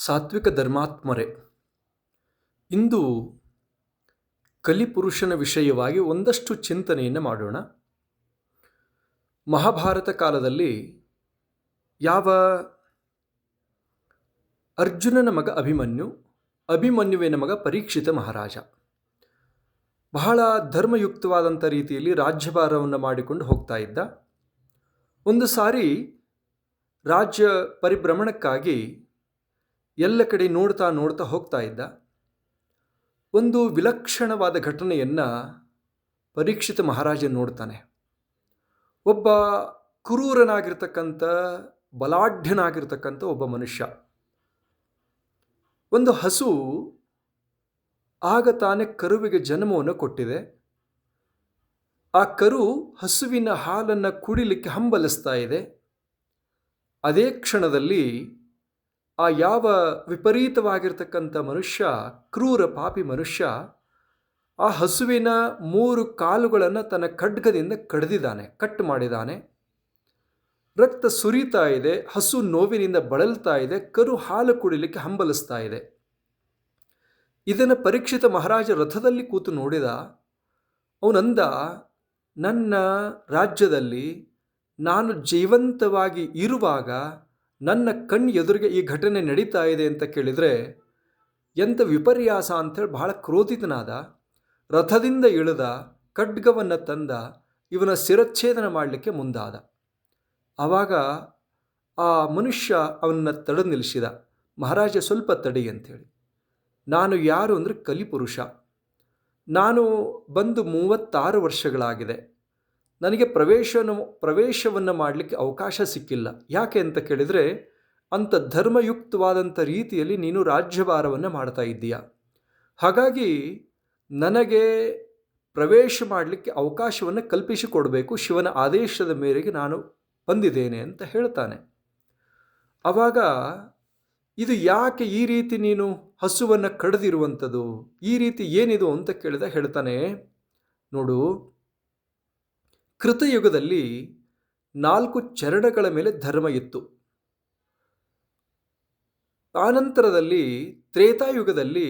ಸಾತ್ವಿಕ ಧರ್ಮಾತ್ಮರೇ, ಇಂದು ಕಲಿಪುರುಷನ ವಿಷಯವಾಗಿ ಒಂದಷ್ಟು ಚಿಂತನೆಯನ್ನು ಮಾಡೋಣ. ಮಹಾಭಾರತ ಕಾಲದಲ್ಲಿ ಯಾವ ಅರ್ಜುನನ ಮಗ ಅಭಿಮನ್ಯುವಿನ ಮಗ ಪರೀಕ್ಷಿತ ಮಹಾರಾಜ ಬಹಳ ಧರ್ಮಯುಕ್ತವಾದಂಥ ರೀತಿಯಲ್ಲಿ ರಾಜ್ಯಭಾರವನ್ನು ಮಾಡಿಕೊಂಡು ಹೋಗ್ತಾ ಇದ್ದ. ಒಂದು ಸಾರಿ ರಾಜ್ಯ ಪರಿಭ್ರಮಣಕ್ಕಾಗಿ ಎಲ್ಲ ಕಡೆ ನೋಡ್ತಾ ಹೋಗ್ತಾ ಇದ್ದ. ಒಂದು ವಿಲಕ್ಷಣವಾದ ಘಟನೆಯನ್ನು ಪರೀಕ್ಷಿತ ಮಹಾರಾಜ ನೋಡ್ತಾನೆ. ಒಬ್ಬ ಕ್ರೂರನಾಗಿರ್ತಕ್ಕಂಥ ಬಲಾಢ್ಯನಾಗಿರ್ತಕ್ಕಂಥ ಒಬ್ಬ ಮನುಷ್ಯ, ಒಂದು ಹಸು ಆಗ ತಾನೇ ಕರುವಿಗೆ ಜನ್ಮವನ್ನು ಕೊಟ್ಟಿದೆ. ಆ ಕರು ಹಸುವಿನ ಹಾಲನ್ನು ಕುಡಿಲಿಕ್ಕೆ ಹಂಬಲಿಸ್ತಾ ಇದೆ. ಅದೇ ಕ್ಷಣದಲ್ಲಿ ಆ ಯಾವ ವಿಪರೀತವಾಗಿರ್ತಕ್ಕಂಥ ಮನುಷ್ಯ, ಕ್ರೂರ ಪಾಪಿ ಮನುಷ್ಯ, ಆ ಹಸುವಿನ 3 ಕಾಲುಗಳನ್ನು ತನ್ನ ಖಡ್ಗದಿಂದ ಕಟ್ ಮಾಡಿದ್ದಾನೆ. ರಕ್ತ ಸುರಿತಾ ಇದೆ, ಹಸು ನೋವಿನಿಂದ ಬಳಲ್ತಾ ಇದೆ, ಕರು ಹಾಲು ಕುಡಿಲಿಕ್ಕೆ ಹಂಬಲಿಸ್ತಾ ಇದೆ. ಇದನ್ನು ಪರೀಕ್ಷಿತ ಮಹಾರಾಜ ರಥದಲ್ಲಿ ಕೂತು ನೋಡಿದ. ಅವನಂದ, ನನ್ನ ರಾಜ್ಯದಲ್ಲಿ ನಾನು ಜೀವಂತವಾಗಿ ಇರುವಾಗ ನನ್ನ ಕಣ್ಣು ಎದುರಿಗೆ ಈ ಘಟನೆ ನಡೀತಾ ಇದೆ ಅಂತ ಕೇಳಿದರೆ ಎಂಥ ವಿಪರ್ಯಾಸ ಅಂಥೇಳಿ ಬಹಳ ಕ್ರೋಧಿತನಾದ. ರಥದಿಂದ ಇಳಿದ, ಖಡ್ಗವನ್ನು ತಂದ, ಇವನ ಶಿರಚ್ಛೇದನ ಮಾಡಲಿಕ್ಕೆ ಮುಂದಾದ. ಆವಾಗ ಆ ಮನುಷ್ಯ ಅವನನ್ನು ತಡೆದು ನಿಲ್ಲಿಸಿದ. ಮಹಾರಾಜ, ಸ್ವಲ್ಪ ತಡಿ ಅಂಥೇಳಿ. ನಾನು ಯಾರು ಅಂದರೆ ಕಲಿಪುರುಷ. ನಾನು ಬಂದು 36 ವರ್ಷಗಳಾಗಿದೆ. ನನಗೆ ಪ್ರವೇಶವನ್ನು ಮಾಡಲಿಕ್ಕೆ ಅವಕಾಶ ಸಿಕ್ಕಿಲ್ಲ. ಯಾಕೆ ಅಂತ ಕೇಳಿದರೆ, ಅಂಥ ಧರ್ಮಯುಕ್ತವಾದಂಥ ರೀತಿಯಲ್ಲಿ ನೀನು ರಾಜ್ಯಭಾರವನ್ನು ಮಾಡ್ತಾ ಇದ್ದೀಯ. ಹಾಗಾಗಿ ನನಗೆ ಪ್ರವೇಶ ಮಾಡಲಿಕ್ಕೆ ಅವಕಾಶವನ್ನು ಕಲ್ಪಿಸಿಕೊಡಬೇಕು. ಶಿವನ ಆದೇಶದ ಮೇರೆಗೆ ನಾನು ಬಂದಿದ್ದೇನೆ ಅಂತ ಹೇಳ್ತಾನೆ. ಆವಾಗ ಇದು ಯಾಕೆ ಈ ರೀತಿ ನೀನು ಹಸುವನ್ನು ಕಡಿದಿರುವಂಥದ್ದು, ಈ ರೀತಿ ಏನಿದು ಅಂತ ಹೇಳ್ತಾನೆ, ನೋಡು, ಕೃತಯುಗದಲ್ಲಿ 4 ಚರಣಗಳ ಮೇಲೆ ಧರ್ಮ ಇತ್ತು. ಆನಂತರದಲ್ಲಿ ತ್ರೇತಾಯುಗದಲ್ಲಿ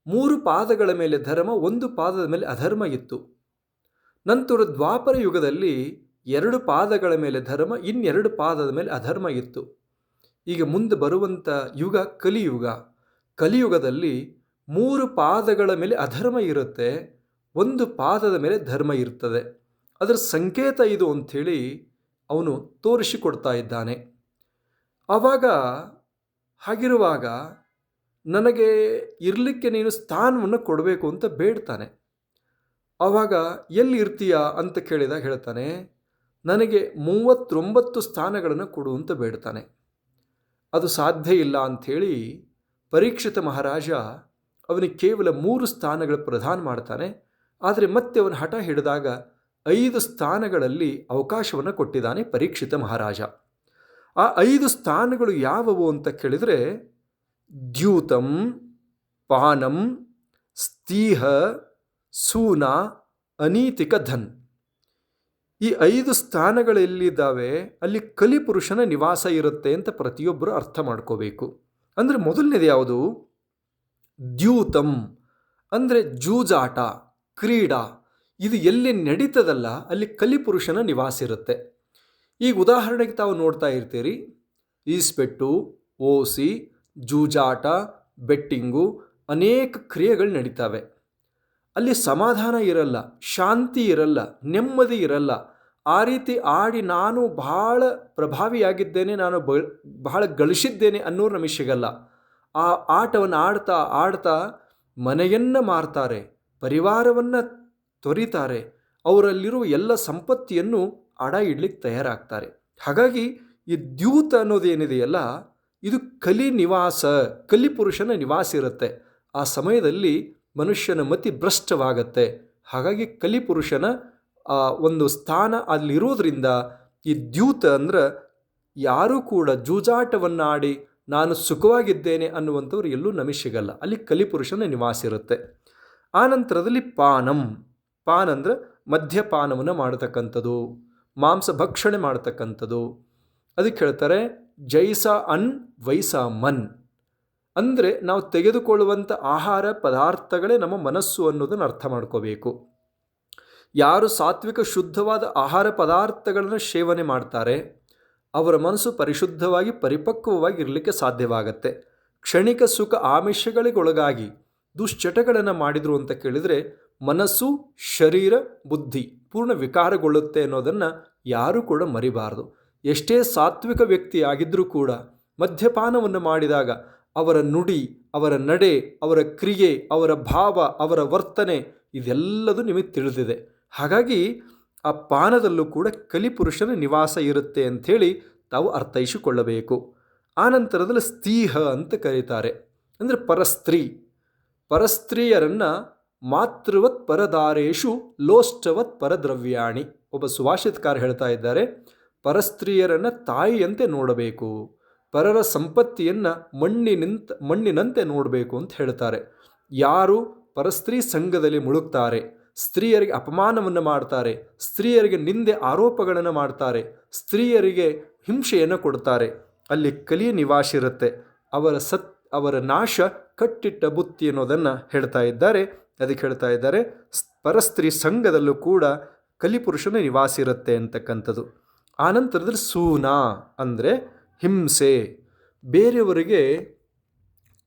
3 ಪಾದಗಳ ಮೇಲೆ ಧರ್ಮ, 1 ಪಾದದ ಮೇಲೆ ಅಧರ್ಮ ಇತ್ತು. ನಂತರ ದ್ವಾಪರ ಯುಗದಲ್ಲಿ 2 ಪಾದಗಳ ಮೇಲೆ ಧರ್ಮ, 2 ಪಾದದ ಮೇಲೆ ಅಧರ್ಮ ಇತ್ತು. ಈಗ ಮುಂದೆ ಬರುವಂಥ ಯುಗ ಕಲಿಯುಗ. ಕಲಿಯುಗದಲ್ಲಿ 3 ಪಾದಗಳ ಮೇಲೆ ಅಧರ್ಮ ಇರುತ್ತೆ, 1 ಪಾದದ ಮೇಲೆ ಧರ್ಮ ಇರ್ತದೆ. ಅದರ ಸಂಕೇತ ಇದು ಅಂಥೇಳಿ ಅವನು ತೋರಿಸಿಕೊಡ್ತಾ ಇದ್ದಾನೆ. ಆವಾಗ ಹಾಗಿರುವಾಗ ನನಗೆ ಇರಲಿಕ್ಕೆ ನೀನು ಸ್ಥಾನವನ್ನು ಕೊಡಬೇಕು ಅಂತ ಬೇಡ್ತಾನೆ. ಆವಾಗ ಎಲ್ಲಿ ಇರ್ತೀಯ ಅಂತ ಹೇಳ್ತಾನೆ, ನನಗೆ 39 ಸ್ಥಾನಗಳನ್ನು ಕೊಡು ಅಂತ ಬೇಡ್ತಾನೆ. ಅದು ಸಾಧ್ಯ ಇಲ್ಲ ಅಂಥೇಳಿ ಪರೀಕ್ಷಿತ ಮಹಾರಾಜ ಅವನಿಗೆ ಕೇವಲ 3 ಸ್ಥಾನಗಳು ಪ್ರದಾನ ಮಾಡ್ತಾನೆ. ಆದರೆ ಮತ್ತೆ ಅವನ ಹಠ ಹಿಡಿದಾಗ 5 ಸ್ಥಾನಗಳಲ್ಲಿ ಅವಕಾಶವನ್ನು ಕೊಟ್ಟಿದ್ದಾನೆ ಪರೀಕ್ಷಿತ ಮಹಾರಾಜ. ಆ 5 ಸ್ಥಾನಗಳು ಯಾವುವು ಅಂತ ಕೇಳಿದರೆ, ದ್ಯೂತಂ, ಪಾನಂ, ಸ್ತೀಹ, ಸೂನ, ಅನೀತಿಕ ಧನ್. ಈ 5 ಸ್ಥಾನಗಳೆಲ್ಲಿದ್ದಾವೆ ಅಲ್ಲಿ ಕಲಿಪುರುಷನ ನಿವಾಸ ಇರುತ್ತೆ ಅಂತ ಪ್ರತಿಯೊಬ್ಬರು ಅರ್ಥ ಮಾಡ್ಕೋಬೇಕು. ಅಂದರೆ ಮೊದಲನೇದು ಯಾವುದು? ದ್ಯೂತಂ ಅಂದರೆ ಜೂಜಾಟ, ಕ್ರೀಡಾ. ಇದು ಎಲ್ಲಿ ನಡೀತದಲ್ಲ ಅಲ್ಲಿ ಕಲಿಪುರುಷನ ನಿವಾಸ ಇರುತ್ತೆ. ಈಗ ಉದಾಹರಣೆಗೆ ತಾವು ನೋಡ್ತಾ ಇರ್ತೀರಿ, ಈಸ್ಪೆಟ್ಟು, ಓಸಿ, ಜೂಜಾಟ, ಬೆಟ್ಟಿಂಗು, ಅನೇಕ ಕ್ರಿಯೆಗಳು ನಡೀತವೆ. ಅಲ್ಲಿ ಸಮಾಧಾನ ಇರಲ್ಲ, ಶಾಂತಿ ಇರಲ್ಲ, ನೆಮ್ಮದಿ ಇರಲ್ಲ. ಆ ರೀತಿ ಆಡಿ ನಾನು ಬಹಳ ಪ್ರಭಾವಿಯಾಗಿದ್ದೇನೆ, ನಾನು ಬಹಳ ಗಳಿಸಿದ್ದೇನೆ ಅನ್ನೋರು ನಮಗೆ ಸಿಗಲ್ಲ. ಆ ಆಟವನ್ನು ಆಡ್ತಾ ಮನೆಯನ್ನು ಮಾರ್ತಾರೆ, ಪರಿವಾರವನ್ನು ತೊರಿತಾರೆ, ಅವರಲ್ಲಿರುವ ಎಲ್ಲ ಸಂಪತ್ತಿಯನ್ನು ಅಡ ಇಡ್ಲಿಕ್ಕೆ ತಯಾರಾಗ್ತಾರೆ. ಹಾಗಾಗಿ ಈ ದ್ಯೂತ ಅನ್ನೋದೇನಿದೆಯಲ್ಲ, ಇದು ಕಲಿಪುರುಷನ ನಿವಾಸ ಇರುತ್ತೆ. ಆ ಸಮಯದಲ್ಲಿ ಮನುಷ್ಯನ ಮತಿ ಭ್ರಷ್ಟವಾಗತ್ತೆ. ಹಾಗಾಗಿ ಕಲಿಪುರುಷನ ಒಂದು ಸ್ಥಾನ ಅಲ್ಲಿರೋದ್ರಿಂದ ಈ ದ್ಯೂತ ಅಂದ್ರೆ ಯಾರೂ ಕೂಡ ಜೂಜಾಟವನ್ನಾಡಿ ನಾನು ಸುಖವಾಗಿದ್ದೇನೆ ಅನ್ನುವಂಥವ್ರು ಎಲ್ಲೂ ನಮಗೆ ಸಿಗಲ್ಲ. ಅಲ್ಲಿ ಕಲಿಪುರುಷನ ನಿವಾಸ ಇರುತ್ತೆ. ಆನಂತರದಲ್ಲಿ ಪಾನಂ ಅಂದರೆ ಮದ್ಯಪಾನವನ್ನು ಮಾಡತಕ್ಕಂಥದ್ದು, ಮಾಂಸ ಭಕ್ಷಣೆ ಮಾಡತಕ್ಕಂಥದ್ದು. ಅದಕ್ಕೆ ಹೇಳ್ತಾರೆ ಜೈಸ ಅನ್ ವೈಸ ಮನ್. ಅಂದರೆ ನಾವು ತೆಗೆದುಕೊಳ್ಳುವಂಥ ಆಹಾರ ಪದಾರ್ಥಗಳೇ ನಮ್ಮ ಮನಸ್ಸು ಅನ್ನೋದನ್ನು ಅರ್ಥ ಮಾಡ್ಕೋಬೇಕು. ಯಾರು ಸಾತ್ವಿಕ ಶುದ್ಧವಾದ ಆಹಾರ ಪದಾರ್ಥಗಳನ್ನು ಸೇವನೆ ಮಾಡ್ತಾರೆ ಅವರ ಮನಸ್ಸು ಪರಿಶುದ್ಧವಾಗಿ ಪರಿಪಕ್ವವಾಗಿ ಇರಲಿಕ್ಕೆ ಸಾಧ್ಯವಾಗತ್ತೆ. ಕ್ಷಣಿಕ ಸುಖ ಆಮಿಷಗಳಿಗೊಳಗಾಗಿ ದುಶ್ಚಟಗಳನ್ನು ಮಾಡಿದರು ಅಂತ ಕೇಳಿದರೆ ಮನಸ್ಸು, ಶರೀರ, ಬುದ್ಧಿ ಪೂರ್ಣ ವಿಕಾರಗೊಳ್ಳುತ್ತೆ ಅನ್ನೋದನ್ನು ಯಾರೂ ಕೂಡ ಮರಿಬಾರದು. ಎಷ್ಟೇ ಸಾತ್ವಿಕ ವ್ಯಕ್ತಿ ಆಗಿದ್ದರೂ ಕೂಡ ಮದ್ಯಪಾನವನ್ನು ಮಾಡಿದಾಗ ಅವರ ನುಡಿ, ಅವರ ನಡೆ, ಅವರ ಕ್ರಿಯೆ, ಅವರ ಭಾವ, ಅವರ ವರ್ತನೆ ಇದೆಲ್ಲದೂ ನಿಮಗೆ ತಿಳಿದಿದೆ. ಹಾಗಾಗಿ ಆ ಪಾನದಲ್ಲೂ ಕೂಡ ಕಲಿಪುರುಷನ ನಿವಾಸ ಇರುತ್ತೆ ಅಂಥೇಳಿ ತಾವು ಅರ್ಥೈಸಿಕೊಳ್ಳಬೇಕು. ಆನಂತರದಲ್ಲಿ ಸ್ತೀಹ ಅಂತ ಕರೀತಾರೆ, ಅಂದರೆ ಪರಸ್ತ್ರೀಯರನ್ನು ಮಾತೃವತ್ ಪರದಾರೇಶು ಲೋಷ್ಟವತ್ ಪರದ್ರವ್ಯಾಣಿ. ಒಬ್ಬ ಸುಭಾಷಿತಕಾರ ಹೇಳ್ತಾ ಇದ್ದಾರೆ, ಪರಸ್ತ್ರೀಯರನ್ನು ತಾಯಿಯಂತೆ ನೋಡಬೇಕು, ಪರರ ಸಂಪತ್ತಿಯನ್ನು ಮಣ್ಣಿನಂತೆ ನೋಡಬೇಕು ಅಂತ ಹೇಳ್ತಾರೆ. ಯಾರು ಪರಸ್ತ್ರೀ ಸಂಘದಲ್ಲಿ ಮುಳುಗ್ತಾರೆ, ಸ್ತ್ರೀಯರಿಗೆ ಅಪಮಾನವನ್ನು ಮಾಡ್ತಾರೆ, ಸ್ತ್ರೀಯರಿಗೆ ನಿಂದೆ ಆರೋಪಗಳನ್ನು ಮಾಡ್ತಾರೆ, ಸ್ತ್ರೀಯರಿಗೆ ಹಿಂಸೆಯನ್ನು ಕೊಡ್ತಾರೆ, ಅಲ್ಲಿ ಕಲಿಯ ನಿವಾಸ ಇರುತ್ತೆ. ಅವರ ನಾಶ ಕಟ್ಟಿಟ್ಟ ಬುತ್ತಿ ಅನ್ನೋದನ್ನು ಹೇಳ್ತಾ ಇದ್ದಾರೆ. ಅದಕ್ಕೆ ಹೇಳ್ತಾ ಇದ್ದಾರೆ ಪರಸ್ತ್ರೀ ಸಂಘದಲ್ಲೂ ಕೂಡ ಕಲಿಪುರುಷನ ನಿವಾಸ ಇರುತ್ತೆ ಅಂತಕ್ಕಂಥದ್ದು. ಆನಂತರದಲ್ಲಿ ಸೂನ ಅಂದರೆ ಹಿಂಸೆ, ಬೇರೆಯವರಿಗೆ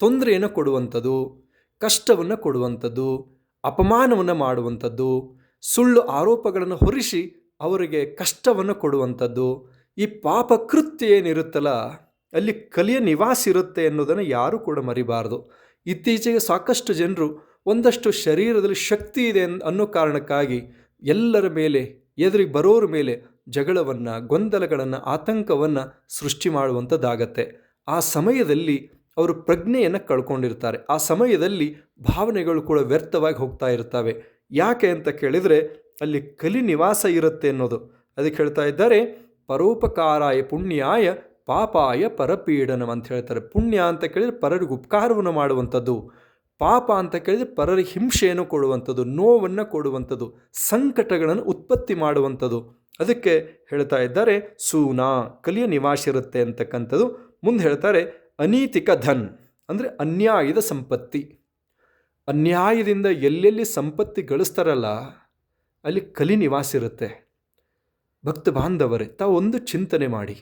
ತೊಂದರೆಯನ್ನು ಕೊಡುವಂಥದ್ದು, ಕಷ್ಟವನ್ನು ಕೊಡುವಂಥದ್ದು, ಅಪಮಾನವನ್ನು ಮಾಡುವಂಥದ್ದು, ಸುಳ್ಳು ಆರೋಪಗಳನ್ನು ಹೊರಿಸಿ ಅವರಿಗೆ ಕಷ್ಟವನ್ನು ಕೊಡುವಂಥದ್ದು, ಈ ಪಾಪ ಕೃತ್ಯ ಏನಿರುತ್ತಲ್ಲ ಅಲ್ಲಿ ಕಲಿಯ ನಿವಾಸ ಇರುತ್ತೆ ಅನ್ನೋದನ್ನು ಯಾರೂ ಕೂಡ ಮರಿಬಾರ್ದು. ಇತ್ತೀಚೆಗೆ ಸಾಕಷ್ಟು ಜನರು ಒಂದಷ್ಟು ಶರೀರದಲ್ಲಿ ಶಕ್ತಿ ಇದೆ ಅನ್ನೋ ಕಾರಣಕ್ಕಾಗಿ ಎಲ್ಲರ ಮೇಲೆ, ಎದುರಿಗೆ ಬರೋರ ಮೇಲೆ ಜಗಳವನ್ನು, ಗೊಂದಲಗಳನ್ನು, ಆತಂಕವನ್ನು ಸೃಷ್ಟಿ ಮಾಡುವಂಥದ್ದಾಗತ್ತೆ. ಆ ಸಮಯದಲ್ಲಿ ಅವರು ಪ್ರಜ್ಞೆಯನ್ನು ಕಳ್ಕೊಂಡಿರ್ತಾರೆ. ಆ ಸಮಯದಲ್ಲಿ ಭಾವನೆಗಳು ಕೂಡ ವ್ಯರ್ಥವಾಗಿ ಹೋಗ್ತಾ ಇರ್ತವೆ. ಯಾಕೆ ಅಂತ ಕೇಳಿದರೆ ಅಲ್ಲಿ ಕಲಿ ನಿವಾಸ ಇರುತ್ತೆ ಅನ್ನೋದು. ಅದಕ್ಕೆ ಹೇಳ್ತಾ ಇದ್ದಾರೆ ಪರೋಪಕಾರಾಯ ಪುಣ್ಯಾಯ ಪಾಪಾಯ ಪರಪೀಡನಂ ಅಂತ ಹೇಳ್ತಾರೆ. ಪುಣ್ಯ ಅಂತ ಕೇಳಿದರೆ ಪರರಿಗೆ ಉಪಕಾರವನ್ನು ಮಾಡುವಂಥದ್ದು, ಪಾಪ ಅಂತ ಕೇಳಿದರೆ ಪರರಿಗೆ ಹಿಂಸೆಯನ್ನು ಕೊಡುವಂಥದ್ದು, ನೋವನ್ನು ಕೊಡುವಂಥದ್ದು, ಸಂಕಟಗಳನ್ನು ಉತ್ಪತ್ತಿ ಮಾಡುವಂಥದ್ದು. ಅದಕ್ಕೆ ಹೇಳ್ತಾ ಇದ್ದಾರೆ ಸೂನ ಕಲಿಯ ನಿವಾಸ ಇರುತ್ತೆ ಅಂತಕ್ಕಂಥದ್ದು. ಮುಂದೆ ಹೇಳ್ತಾರೆ ಅನೀತಿಕ ಧನ್ ಅಂದರೆ ಅನ್ಯಾಯದ ಸಂಪತ್ತಿ. ಅನ್ಯಾಯದಿಂದ ಎಲ್ಲೆಲ್ಲಿ ಸಂಪತ್ತಿ ಗಳಿಸ್ತಾರಲ್ಲ ಅಲ್ಲಿ ಕಲಿ ನಿವಾಸ ಇರುತ್ತೆ. ಭಕ್ತ ಬಾಂಧವರೇ, ತಾವು ಒಂದು ಚಿಂತನೆ ಮಾಡಿ,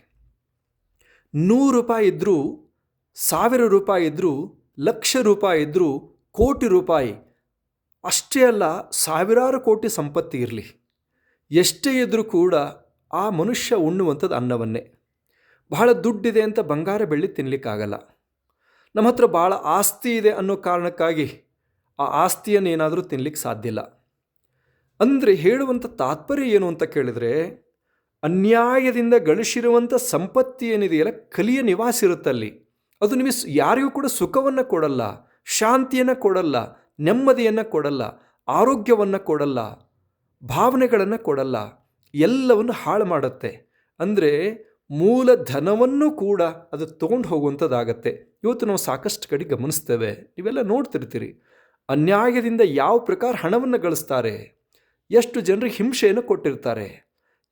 100 ರೂಪಾಯಿ ಇದ್ದರೂ, 1000 ರೂಪಾಯಿ ಇದ್ದರೂ, ಲಕ್ಷ ರೂಪಾಯಿ ಇದ್ದರೂ, ಕೋಟಿ ರೂಪಾಯಿ ಅಷ್ಟೇ ಅಲ್ಲ, ಸಾವಿರಾರು ಕೋಟಿ ಸಂಪತ್ತಿ ಇರಲಿ, ಎಷ್ಟೇ ಇದ್ದರೂ ಕೂಡ ಆ ಮನುಷ್ಯ ಉಣ್ಣುವಂಥದ್ದು ಅನ್ನವನ್ನೇ. ಬಹಳ ದುಡ್ಡಿದೆ ಅಂತ ಬಂಗಾರ ಬೆಳ್ಳಿ ತಿನ್ನಲಿಕ್ಕಾಗಲ್ಲ. ನಮ್ಮ ಹತ್ರ ಭಾಳ ಆಸ್ತಿ ಇದೆ ಅನ್ನೋ ಕಾರಣಕ್ಕಾಗಿ ಆ ಆಸ್ತಿಯನ್ನೇನಾದರೂ ತಿನ್ನಲಿಕ್ಕೆ ಸಾಧ್ಯ ಇಲ್ಲ. ಅಂದರೆ ಹೇಳುವಂಥ ತಾತ್ಪರ್ಯ ಏನು ಅಂತ ಕೇಳಿದರೆ, ಅನ್ಯಾಯದಿಂದ ಗಳಿಸಿರುವಂಥ ಸಂಪತ್ತಿ ಏನಿದೆಯಲ್ಲ ಕಲಿಯ ನಿವಾಸ ಇರುತ್ತಲ್ಲಿ. ಅದು ನಿಮಗೆ ಯಾರಿಗೂ ಕೂಡ ಸುಖವನ್ನು ಕೊಡಲ್ಲ, ಶಾಂತಿಯನ್ನು ಕೊಡಲ್ಲ, ನೆಮ್ಮದಿಯನ್ನು ಕೊಡಲ್ಲ, ಆರೋಗ್ಯವನ್ನು ಕೊಡಲ್ಲ, ಭಾವನೆಗಳನ್ನು ಕೊಡಲ್ಲ, ಎಲ್ಲವನ್ನು ಹಾಳು ಮಾಡುತ್ತೆ. ಅಂದರೆ ಮೂಲ ಧನವನ್ನು ಕೂಡ ಅದು ತೊಗೊಂಡು ಹೋಗುವಂಥದ್ದಾಗತ್ತೆ. ಇವತ್ತು ನಾವು ಸಾಕಷ್ಟು ಕಡೆ ಗಮನಿಸ್ತೇವೆ, ನೀವೆಲ್ಲ ನೋಡ್ತಿರ್ತೀರಿ. ಅನ್ಯಾಯದಿಂದ ಯಾವ ಪ್ರಕಾರ ಹಣವನ್ನು ಗಳಿಸ್ತಾರೆ, ಎಷ್ಟು ಜನರಿಗೆ ಹಿಂಸೆಯನ್ನು ಕೊಟ್ಟಿರ್ತಾರೆ,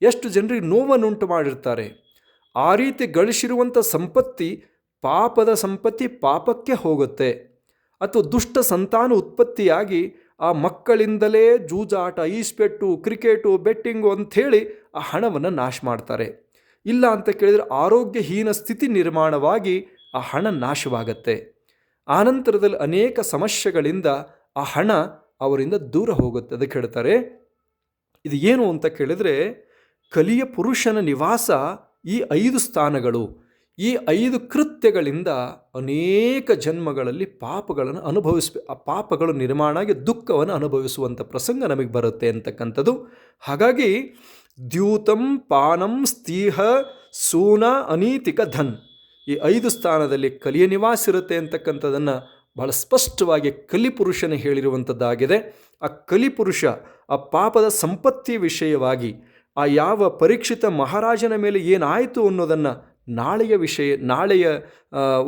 ಎಷ್ಟು ಜನರಿಗೆ ನೋವನ್ನುಂಟು ಮಾಡಿರ್ತಾರೆ. ಆ ರೀತಿ ಗಳಿಸಿರುವಂಥ ಸಂಪತ್ತಿ ಪಾಪದ ಸಂಪತ್ತಿ ಪಾಪಕ್ಕೆ ಹೋಗುತ್ತೆ. ಅಥವಾ ದುಷ್ಟ ಸಂತಾನ ಉತ್ಪತ್ತಿಯಾಗಿ ಆ ಮಕ್ಕಳಿಂದಲೇ ಜೂಜಾಟ, ಈಸ್ಪೆಟ್ಟು, ಕ್ರಿಕೆಟು, ಬೆಟ್ಟಿಂಗು ಅಂಥೇಳಿ ಆ ಹಣವನ್ನು ನಾಶ ಮಾಡ್ತಾರೆ. ಇಲ್ಲ ಅಂತ ಕೇಳಿದರೆ ಆರೋಗ್ಯಹೀನ ಸ್ಥಿತಿ ನಿರ್ಮಾಣವಾಗಿ ಆ ಹಣ ನಾಶವಾಗತ್ತೆ. ಆನಂತರದಲ್ಲಿ ಅನೇಕ ಸಮಸ್ಯೆಗಳಿಂದ ಆ ಹಣ ಅವರಿಂದ ದೂರ ಹೋಗುತ್ತೆ. ಅದಕ್ಕೆ ಹೇಳ್ತಾರೆ ಇದು ಏನು ಅಂತ ಕೇಳಿದರೆ, ಕಲಿಯ ಪುರುಷನ ನಿವಾಸ ಈ 5 ಸ್ಥಾನಗಳು, ಈ 5 ಕೃತ್ಯಗಳಿಂದ ಅನೇಕ ಜನ್ಮಗಳಲ್ಲಿ ಪಾಪಗಳನ್ನು ಆ ಪಾಪಗಳು ನಿರ್ಮಾಣ ಆಗಿ ದುಃಖವನ್ನು ಅನುಭವಿಸುವಂಥ ಪ್ರಸಂಗ ನಮಗೆ ಬರುತ್ತೆ ಅಂತಕ್ಕಂಥದ್ದು. ಹಾಗಾಗಿ ದ್ಯೂತಂ ಪಾನಂ ಸ್ತೀಹ ಸೂನ ಅನೀತಿಕ ಧನ್, ಈ 5 ಸ್ಥಾನದಲ್ಲಿ ಕಲಿಯ ನಿವಾಸ ಇರುತ್ತೆ ಅಂತಕ್ಕಂಥದ್ದನ್ನು ಬಹಳ ಸ್ಪಷ್ಟವಾಗಿ ಕಲಿಪುರುಷನೇ ಹೇಳಿರುವಂಥದ್ದಾಗಿದೆ. ಆ ಕಲಿಪುರುಷ ಆ ಪಾಪದ ಸಂಪತ್ತಿ ವಿಷಯವಾಗಿ ಆ ಯಾವ ಪರೀಕ್ಷಿತ ಮಹಾರಾಜನ ಮೇಲೆ ಏನಾಯಿತು ಅನ್ನೋದನ್ನು ನಾಳೆಯ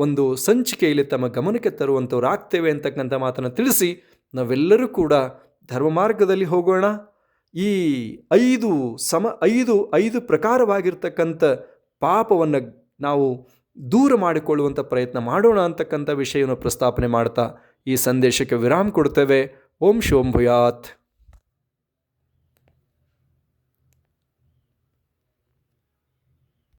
ಒಂದು ಸಂಚಿಕೆಯಲ್ಲಿ ತಮ್ಮ ಗಮನಕ್ಕೆ ತರುವಂಥವ್ರು ಆಗ್ತೇವೆ ಅಂತಕ್ಕಂಥ ಮಾತನ್ನು ತಿಳಿಸಿ ನಾವೆಲ್ಲರೂ ಕೂಡ ಧರ್ಮ ಮಾರ್ಗದಲ್ಲಿ ಹೋಗೋಣ. ಈ 5 ಪ್ರಕಾರವಾಗಿರ್ತಕ್ಕಂಥ ಪಾಪವನ್ನು ನಾವು ದೂರ ಮಾಡಿಕೊಳ್ಳುವಂಥ ಪ್ರಯತ್ನ ಮಾಡೋಣ ಅಂತಕ್ಕಂಥ ವಿಷಯವನ್ನು ಪ್ರಸ್ತಾಪನೆ ಮಾಡ್ತಾ ಈ ಸಂದೇಶಕ್ಕೆ ವಿರಾಮ ಕೊಡ್ತೇವೆ. ಓಂ ಶೋಂ ಭೂಯಾತ್.